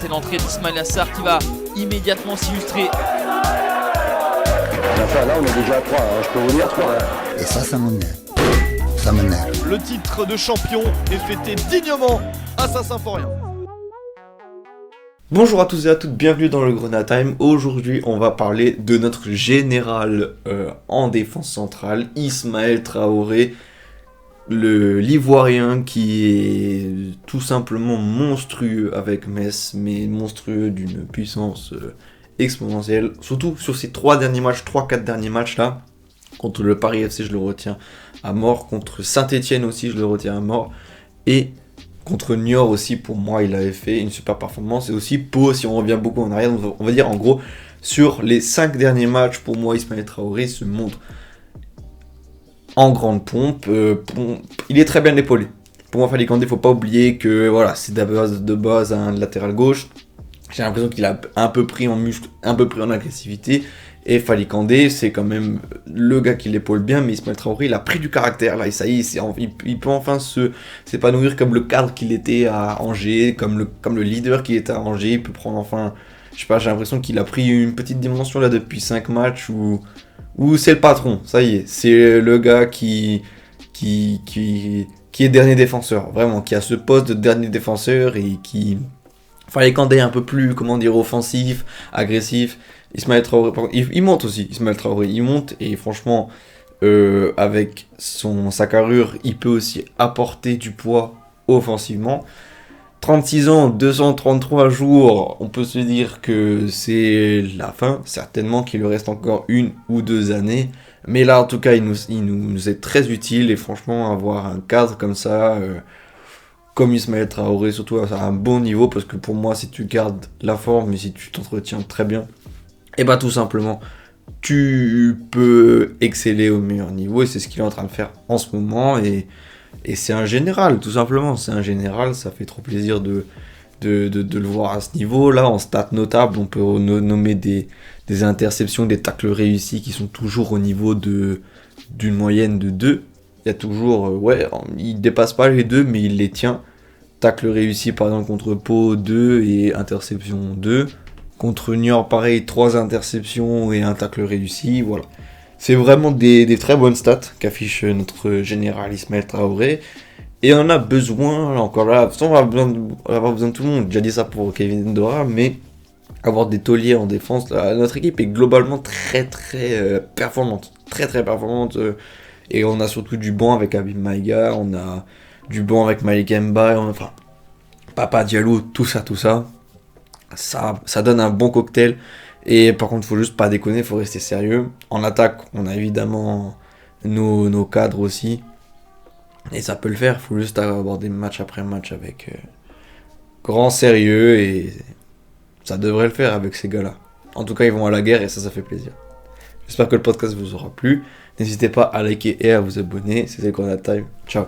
C'est l'entrée d'Ismail Assar qui va immédiatement s'illustrer. Là, on est déjà à 3, je peux vous dire 3. Et ça m'énerve. Ça m'énerve. Le titre de champion est fêté dignement à Saint-Symphorien. Bonjour à tous et à toutes, bienvenue dans le Grenade Time. Aujourd'hui, on va parler de notre général en défense centrale, Ismaël Traoré, l'Ivoirien qui est tout simplement monstrueux avec Metz, mais monstrueux d'une puissance exponentielle. Surtout sur ces 3-4 derniers matchs là. Contre le Paris FC, je le retiens à mort. Contre Saint-Etienne aussi, je le retiens à mort. Et contre Niort aussi, pour moi, il avait fait une super performance. Et aussi, Pau, si on revient beaucoup en arrière, on va dire en gros, sur les 5 derniers matchs, pour moi, Ismaël Traoré se montre en grande pompe. Il est très bien épaulé. Pour moi, Falikandé, il ne faut pas oublier que voilà, c'est de base un latéral gauche. J'ai l'impression qu'il a un peu pris en muscle, un peu pris en agressivité. Et Falikandé, c'est quand même le gars qui l'épaule bien, mais Ismaël Traoré, il a pris du caractère là, et ça y est, il peut enfin s'épanouir comme le cadre qu'il était à Angers, comme le leader qu'il était à Angers. Il peut prendre enfin, je sais pas, j'ai l'impression qu'il a pris une petite dimension là depuis 5 matchs où c'est le patron, ça y est, c'est le gars qui est dernier défenseur, vraiment, qui a ce poste de dernier défenseur et qui... Falikandé est un peu plus, offensif, agressif. Ismaël Traoré, il monte aussi, Ismaël Traoré, il monte et franchement, avec sa carrure, il peut aussi apporter du poids offensivement. 36 ans, 233 jours, on peut se dire que c'est la fin, certainement qu'il lui reste encore 1 ou 2 années, mais là en tout cas il nous est très utile et franchement avoir un cadre comme ça, comme Ismaël Traoré, surtout à un bon niveau, parce que pour moi si tu gardes la forme et si tu t'entretiens très bien, et bah tout simplement tu peux exceller au meilleur niveau et c'est ce qu'il est en train de faire en ce moment et c'est un général, tout simplement, c'est un général, ça fait trop plaisir de le voir à ce niveau-là. En stats notables, on peut nommer des interceptions, des tacles réussis qui sont toujours au niveau d'une moyenne de 2. Il y a toujours, il dépasse pas les 2, mais il les tient. Tacle réussi par exemple contre Pau, 2 et interception 2. Contre Niort, pareil, 3 interceptions et un tacle réussi, voilà. C'est vraiment des très bonnes stats qu'affiche notre général Ismaël Traoré. Et on a besoin, encore là, on va avoir besoin de tout le monde. J'ai déjà dit ça pour Kevin Dora, mais avoir des tauliers en défense, là, notre équipe est globalement très très performante. Très très performante. Et on a surtout du bon avec Habib Maïga, on a du bon avec Malik Mba, enfin, Papa Diallo, tout ça. Ça donne un bon cocktail. Et par contre, faut juste pas déconner, faut rester sérieux. En attaque, on a évidemment nos cadres aussi. Et ça peut le faire, faut juste aborder match après match avec grand sérieux. Et ça devrait le faire avec ces gars-là. En tout cas, ils vont à la guerre et ça fait plaisir. J'espère que le podcast vous aura plu. N'hésitez pas à liker et à vous abonner. C'était Grenade Time. Ciao.